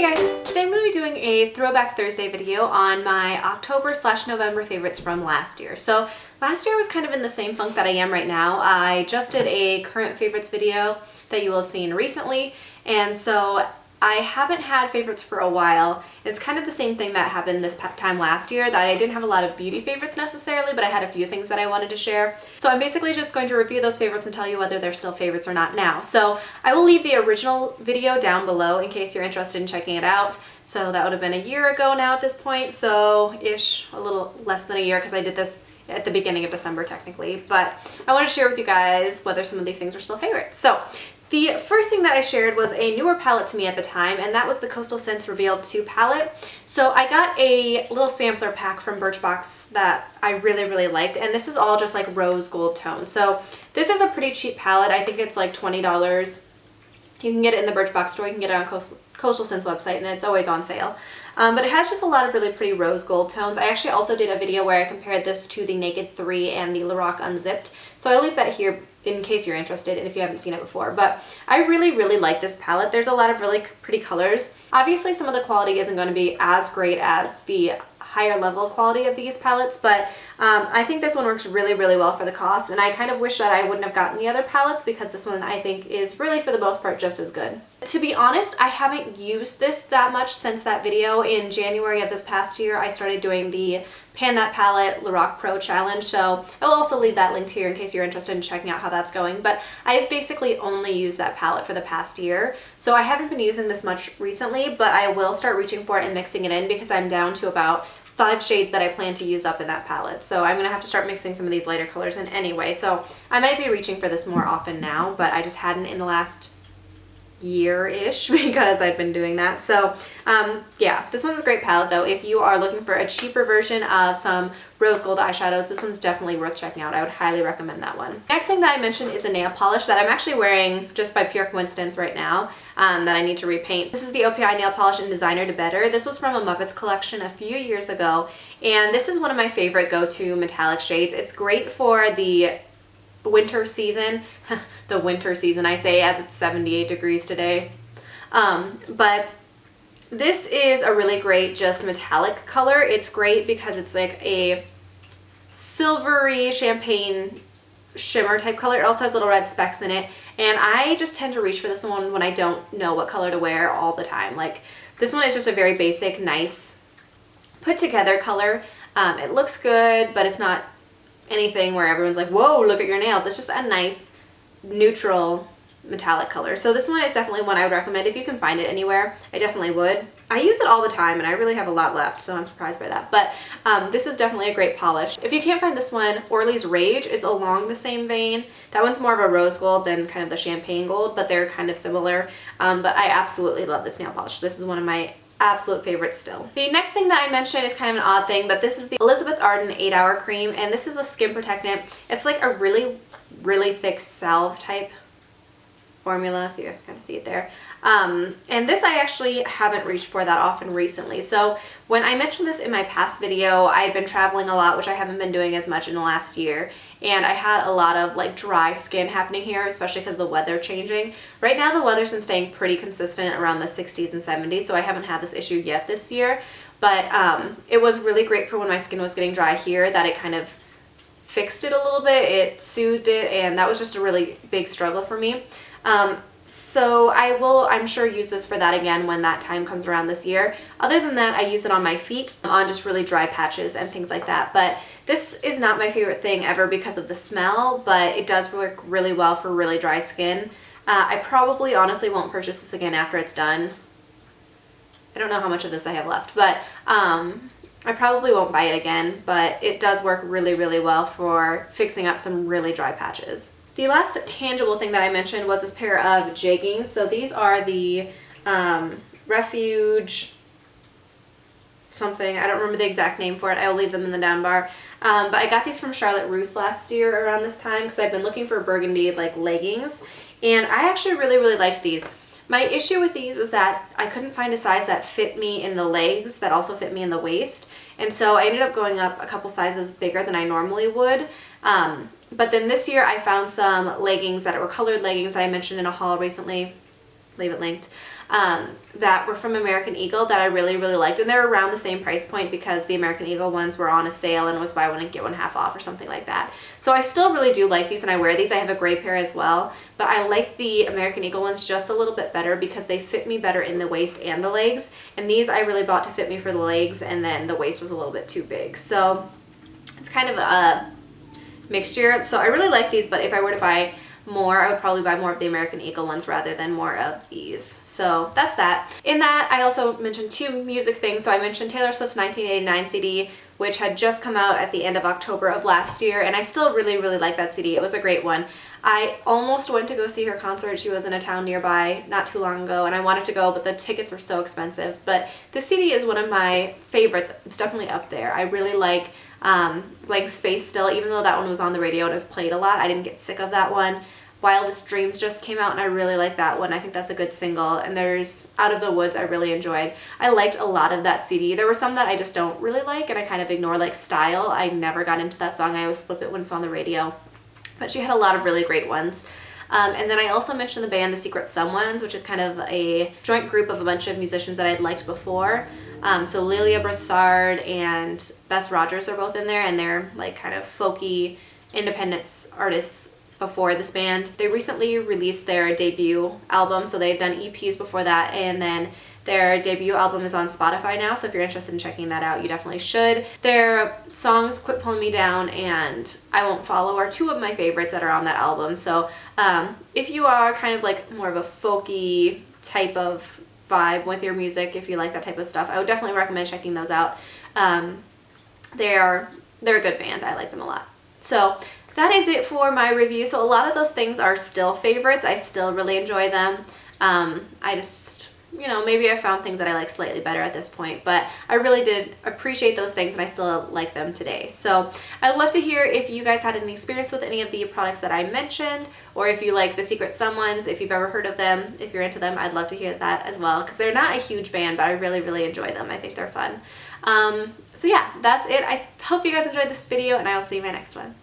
Hey guys! Today I'm going to be doing a Throwback Thursday video on my October/November favorites from last year. So last year I was kind of in the same funk that I am right now. I just did a current favorites video that you will have seen recently, and so I haven't had favorites for a while. It's kind of the same thing that happened this time last year, that I didn't have a lot of beauty favorites necessarily, but I had a few things that I wanted to share. So I'm basically just going to review those favorites and tell you whether they're still favorites or not now. So I will leave the original video down below in case you're interested in checking it out. So that would have been a year ago now at this point, so ish, a little less than a year, because I did this at the beginning of December technically. But I want to share with you guys whether some of these things are still favorites. So the first thing that I shared was a newer palette to me at the time, and that was the Coastal Scents Revealed 2 palette. So I got a little sampler pack from Birchbox that I really liked, and this is all just like rose gold tone. So this is a pretty cheap palette. I think it's like $20. You can get it in the Birchbox store, you can get it on Coastal Scents website, and it's always on sale. But it has just a lot of really pretty rose gold tones. I actually also did a video where I compared this to the Naked 3 and the Lorac Unzipped, so I'll leave that here in case you're interested and if you haven't seen it before. But I really like this palette. There's a lot of really pretty colors. Obviously some of the quality isn't going to be as great as the higher level quality of these palettes, but I think this one works really well for the cost, and I kind of wish that I wouldn't have gotten the other palettes because this one I think is really for the most part just as good. To be honest, I haven't used this that much since that video. In January of this past year I started doing the Pan That Palette Lorac Pro Challenge, so I will also leave that linked here in case you're interested in checking out how that's going. But I've basically only used that palette for the past year, so I haven't been using this much recently, but I will start reaching for it and mixing it in because I'm down to about 5 shades that I plan to use up in that palette. So I'm going to have to start mixing some of these lighter colors in anyway, so I might be reaching for this more often now, but I just hadn't in the last year-ish because I've been doing that. So yeah, this one's a great palette though. If you are looking for a cheaper version of some rose gold eyeshadows, this one's definitely worth checking out. I would highly recommend that one. Next thing that I mentioned is a nail polish that I'm actually wearing just by pure coincidence right now, that I need to repaint. This is the OPI nail polish in Designer De Better. This was from a Muppets collection a few years ago, and this is one of my favorite go-to metallic shades. It's great for the winter season. The winter season, I say, as it's 78 degrees today. But this is a really great just metallic color. It's great because it's like a silvery champagne shimmer type color. It also has little red specks in it, and I just tend to reach for this one when I don't know what color to wear all the time. Like, this one is just a very basic, nice, put together color. It looks good, but it's not anything where everyone's like, whoa, look at your nails. It's just a nice neutral metallic color. So this one is definitely one I would recommend. If you can find it anywhere, I definitely would. I use it all the time and I really have a lot left, so I'm surprised by that. But this is definitely a great polish. If you can't find this one, Orly's Rage is along the same vein. That one's more of a rose gold than kind of the champagne gold, but they're kind of similar. But I absolutely love this nail polish. This is one of my absolute favorites still. The next thing that I mentioned is kind of an odd thing, but this is the Elizabeth Arden 8-Hour Cream, and this is a skin protectant. It's like a really thick salve type formula, if you guys can kind of see it there. And this I actually haven't reached for that often recently. So when I mentioned this in my past video, I had been traveling a lot, which I haven't been doing as much in the last year, and I had a lot of like dry skin happening here, especially because of the weather changing. Right now the weather's been staying pretty consistent around the 60s and 70s, so I haven't had this issue yet this year, but it was really great for when my skin was getting dry here, that it kind of fixed it a little bit, it soothed it, and that was just a really big struggle for me. So I will, I'm sure, use this for that again when that time comes around this year. Other than that, I use it on my feet, on just really dry patches and things like that. But this is not my favorite thing ever because of the smell, but it does work really well for really dry skin. I probably honestly won't purchase this again after it's done. I don't know how much of this I have left, but I probably won't buy it again, but it does work really well for fixing up some really dry patches. The last tangible thing that I mentioned was this pair of jeggings. So these are the Refuge something. I don't remember the exact name for it. I'll leave them in the down bar. But I got these from Charlotte Russe last year around this time because I've been looking for burgundy like leggings, and I actually really liked these. My issue with these is that I couldn't find a size that fit me in the legs that also fit me in the waist, and so I ended up going up a couple sizes bigger than I normally would. But then this year I found some leggings that were colored leggings that I mentioned in a haul recently leave it linked, that were from American Eagle that I really, really liked. And they're around the same price point because the American Eagle ones were on a sale and was buy one and get one half off or something like that. So I still really do like these and I wear these. I have a gray pair as well, but I like the American Eagle ones just a little bit better because they fit me better in the waist and the legs. And these I really bought to fit me for the legs, and then the waist was a little bit too big. So it's kind of a mixture. So I really like these, but if I were to buy more, I would probably buy more of the American Eagle ones rather than more of these. So that's that. In that, I also mentioned 2 music things. So I mentioned Taylor Swift's 1989 CD, which had just come out at the end of October of last year, and I still really, really like that CD. It was a great one. I almost went to go see her concert. She was in a town nearby not too long ago, and I wanted to go, but the tickets were so expensive. But this CD is one of my favorites. It's definitely up there. I really like Space Still, even though that one was on the radio and was played a lot. I didn't get sick of that one. Wildest Dreams just came out and I really like that one. I think that's a good single. And there's Out of the Woods I really enjoyed. I liked a lot of that CD. There were some that I just don't really like and I kind of ignore, like Style. I never got into that song. I always flip it when it's on the radio. But she had a lot of really great ones. And then I also mentioned the band The Secret Someones, which is kind of a joint group of a bunch of musicians that I'd liked before. So Lilia Broussard and Bess Rogers are both in there, and they're like kind of folky independent artists before this band. They recently released their debut album, so they've done EPs before that, and then their debut album is on Spotify now, so if you're interested in checking that out, you definitely should. Their songs Quit Pulling Me Down and I Won't Follow are 2 of my favorites that are on that album. So if you are kind of like more of a folky type of vibe with your music, if you like that type of stuff, I would definitely recommend checking those out. They're a good band. I like them a lot. So that is it for my review. So a lot of those things are still favorites. I still really enjoy them. I just, you know, maybe I found things that I like slightly better at this point, but I really did appreciate those things and I still like them today. So I'd love to hear if you guys had any experience with any of the products that I mentioned, or if you like The Secret Someones, if you've ever heard of them, if you're into them, I'd love to hear that as well, because they're not a huge band, but I really, really enjoy them. I think they're fun. So yeah, that's it. I hope you guys enjoyed this video and I'll see you in my next one.